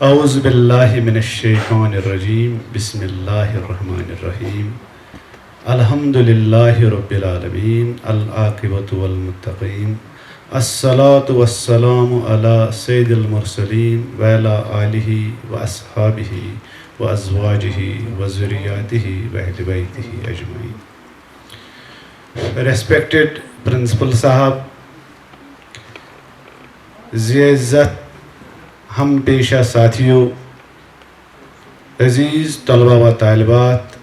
اعوذ باللہ من الشیطان الرجیم بسم اللہ الرحمن الرحیم الحمد للہ رب العالمین العاقبۃ والمتقین الصلاۃ والسلام علی سید المرسلین وعلی آلہ واصحابہ وازواجہ وذریاتہ واہل بیتہ اجمعین. ریسپیکٹڈ پرنسپل صاحب, ذی عزت ہم پیشہ ساتھیوں, عزیز طلبہ و طالبات,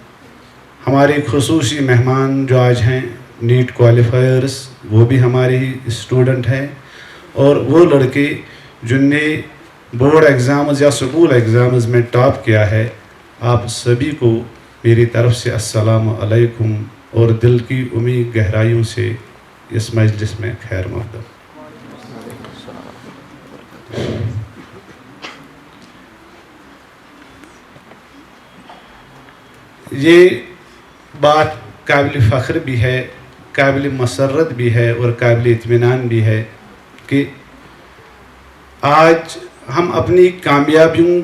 ہمارے خصوصی مہمان جو آج ہیں نیٹ کوالیفائرز, وہ بھی ہمارے ہی اسٹوڈنٹ ہیں, اور وہ لڑکے جن نے بورڈ ایگزامز یا اسکول ایگزامز میں ٹاپ کیا ہے, آپ سبھی کو میری طرف سے السلام علیکم اور دل کی امید گہرائیوں سے اس مجلس میں خیر مقدم. یہ بات قابل فخر بھی ہے, قابل مسرت بھی ہے اور قابل اطمینان بھی ہے کہ آج ہم اپنی کامیابیوں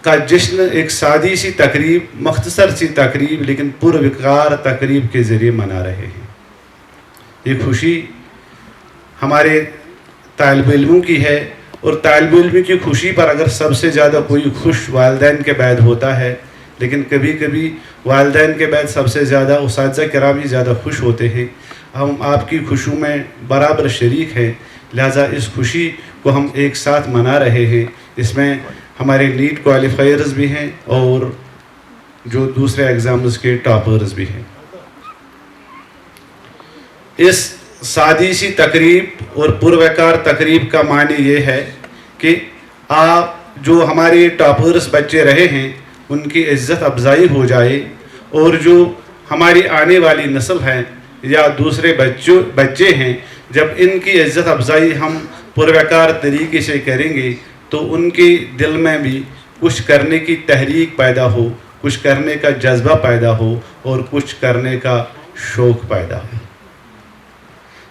کا جشن ایک سادی سی تقریب, مختصر سی تقریب لیکن پروقار تقریب کے ذریعے منا رہے ہیں. یہ خوشی ہمارے طالب علموں کی ہے, اور طالب علم کی خوشی پر اگر سب سے زیادہ کوئی خوش والدین کے بعد ہوتا ہے, لیکن کبھی کبھی والدین کے بعد سب سے زیادہ اساتذہ کرام ہی زیادہ خوش ہوتے ہیں. ہم آپ کی خوشیوں میں برابر شریک ہیں, لہٰذا اس خوشی کو ہم ایک ساتھ منا رہے ہیں. اس میں ہمارے نیٹ کوالیفائرز بھی ہیں اور جو دوسرے ایگزامز کے ٹاپرز بھی ہیں. اس سادی سی تقریب اور پروقار تقریب کا معنی یہ ہے کہ آپ جو ہمارے ٹاپرز بچے رہے ہیں ان کی عزت افزائی ہو جائے, اور جو ہماری آنے والی نسل ہے یا دوسرے بچے ہیں, جب ان کی عزت افزائی ہم پروقار طریقے سے کریں گے تو ان کے دل میں بھی کچھ کرنے کی تحریک پیدا ہو, کچھ کرنے کا جذبہ پیدا ہو اور کچھ کرنے کا شوق پیدا ہو.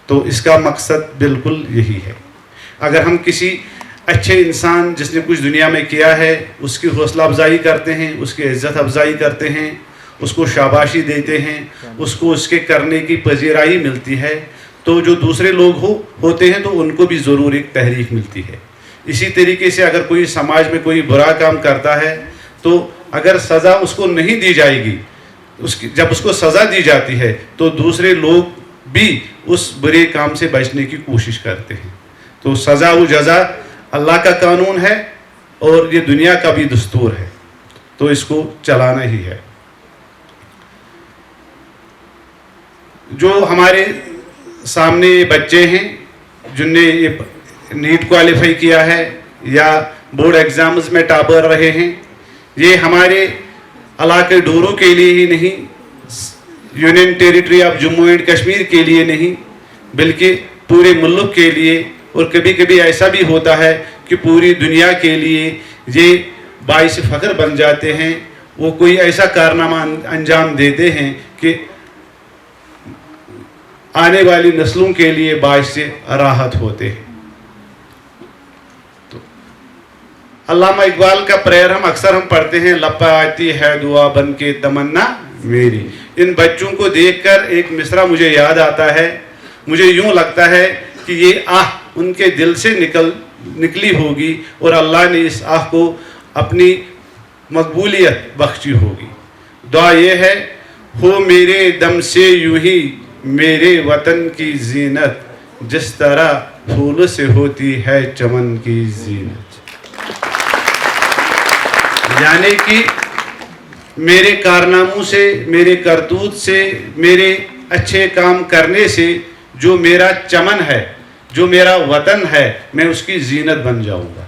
تو اس کا مقصد بالکل یہی ہے. اگر ہم کسی اچھے انسان جس نے کچھ دنیا میں کیا ہے اس کی حوصلہ افزائی کرتے ہیں, اس کی عزت افزائی کرتے ہیں, اس کو شاباشی دیتے ہیں, اس کو اس کے کرنے کی پذیرائی ملتی ہے, تو جو دوسرے لوگ ہوتے ہیں تو ان کو بھی ضرور ایک تحریک ملتی ہے. اسی طریقے سے اگر کوئی سماج میں کوئی برا کام کرتا ہے تو اگر سزا اس کو نہیں دی جائے گی, جب اس کو سزا دی جاتی ہے تو دوسرے لوگ بھی اس برے کام سے بچنے کی کوشش کرتے ہیں. تو سزا و جزا اللہ کا قانون ہے اور یہ دنیا کا بھی دستور ہے, تو اس کو چلانا ہی ہے. جو ہمارے سامنے بچے ہیں جن نے یہ نیٹ کوالیفائی کیا ہے یا بورڈ ایگزامز میں ٹاپر رہے ہیں, یہ ہمارے علاقے ڈورو کے لیے ہی نہیں, union territory of Jammu and Kashmir کے لیے نہیں, بلکہ پورے ملک کے لیے, اور کبھی کبھی ایسا بھی ہوتا ہے کہ پوری دنیا کے لیے یہ باعث فخر بن جاتے ہیں. وہ کوئی ایسا کارنامہ انجام دیتے ہیں کہ آنے والی نسلوں کے لیے باعث راحت ہوتے ہیں. تو علامہ اقبال کا پریئر ہم پڑھتے ہیں, لپا آتی ہے دعا بن کے تمنا میری. ان بچوں کو دیکھ کر ایک مصرع مجھے یاد آتا ہے. مجھے یوں لگتا ہے کہ یہ آہ ان کے دل سے نکلی ہوگی اور اللہ نے اس آہ کو اپنی مقبولیت بخشی ہوگی. دعا یہ ہے, ہو میرے دم سے یوں ہی میرے وطن کی زینت, جس طرح پھول سے ہوتی ہے چمن کی زینت. یعنی کہ میرے کارناموں سے, میرے کرتوت سے, میرے اچھے کام کرنے سے جو میرا چمن ہے, جو میرا وطن ہے, میں اس کی زینت بن جاؤں گا,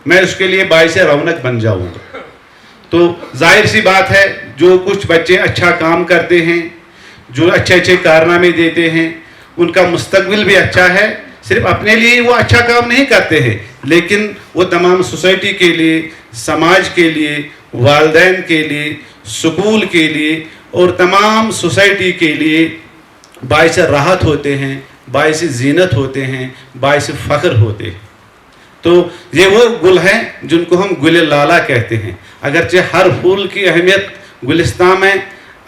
میں اس کے لیے باعث رونق بن جاؤں گا. تو ظاہر سی بات ہے جو کچھ بچے اچھا کام کرتے ہیں, جو اچھے کارنامے دیتے ہیں, ان کا مستقبل بھی اچھا ہے. صرف اپنے لیے وہ اچھا کام نہیں کرتے ہیں, لیکن وہ تمام سوسائٹی کے لیے, سماج کے لیے, والدین کے لیے, سکول کے لیے اور تمام سوسائٹی کے لیے باعث راحت ہوتے ہیں, باعث زینت ہوتے ہیں, باعث فخر ہوتے ہیں. تو یہ وہ گل ہیں جن کو ہم گل لالا کہتے ہیں. اگرچہ ہر پھول کی اہمیت گلستان میں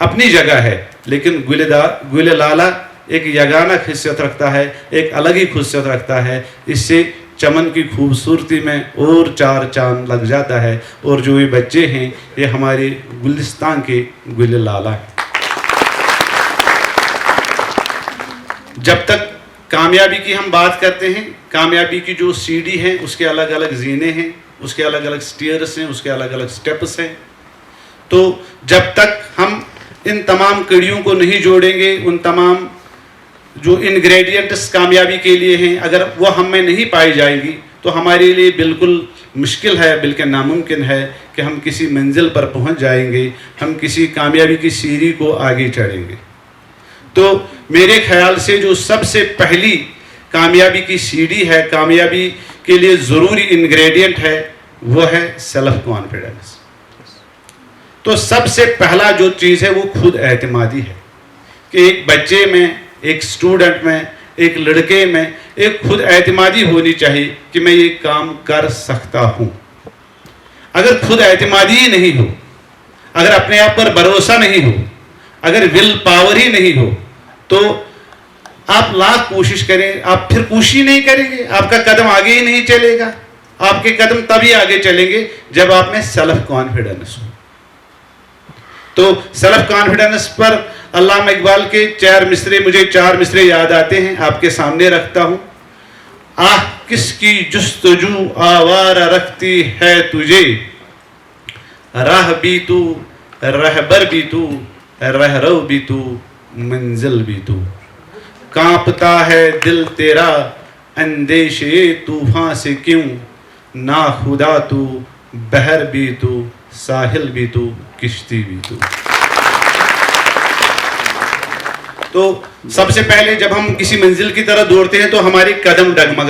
اپنی جگہ ہے، لیکن گل لالا ایک یگانہ خصیت رکھتا ہے، ایک الگ ہی خصیت رکھتا ہے. اس سے چمن کی خوبصورتی میں اور چار چاند لگ جاتا ہے. اور جو یہ بچے ہیں یہ ہمارے گلستان کے گل لالا ہیں. جب تک کامیابی کی ہم بات کرتے ہیں، کامیابی کی جو سیڑھی ہیں اس کے الگ الگ زینے ہیں، اس کے الگ الگ سٹیئرز ہیں، اس کے الگ الگ سٹیپس ہیں. تو جب تک ہم ان تمام کڑیوں کو نہیں جوڑیں گے، ان تمام جو انگریڈینٹس کامیابی کے لیے ہیں، اگر وہ ہم میں نہیں پائی جائے گی تو ہمارے لیے بالکل مشکل ہے، بلکہ ناممکن ہے کہ ہم کسی منزل پر پہنچ جائیں گے، ہم کسی کامیابی کی سیڑھی کو آگے چڑھیں گے. تو میرے خیال سے جو سب سے پہلی کامیابی کی سیڑھی ہے، کامیابی کے لیے ضروری انگریڈینٹ ہے، وہ ہے سیلف کانفیڈنس. تو سب سے پہلا جو چیز ہے وہ خود اعتمادی ہے کہ ایک بچے میں، ایک سٹوڈنٹ میں، ایک لڑکے میں ایک خود اعتمادی ہونی چاہیے کہ میں یہ کام کر سکتا ہوں. اگر خود اعتمادی ہی نہیں ہو، اگر اپنے آپ پر بھروسہ نہیں ہو، اگر ول پاور ہی نہیں ہو، تو آپ لاکھ کوشش کریں، آپ پھر کوشش ہی نہیں کریں گے، آپ کا قدم آگے ہی نہیں چلے گا. آپ کے قدم تبھی آگے چلیں گے جب آپ میں سیلف کانفیڈنس ہو. تو سیلف کانفیڈنس پر علامہ اقبال کے مجھے چار مصرے یاد آتے ہیں، آپ کے سامنے رکھتا ہوں. آہ کس کی جستجو آوارہ رکھتی ہے تجھے، راہ بھی تو، رہبر بھی تو، رہرو بھی تو، منزل بھی تو. کانپتا ہے دل تیرا اندیشے طوفان سے کیوں، نا خدا تو، بحر بھی تو، ساحل بھی تو، کشتی بھی تو. تو سب سے پہلے جب ہم کسی منزل کی طرف دوڑتے ہیں تو ہماری قدم ڈگمگاتے ہیں.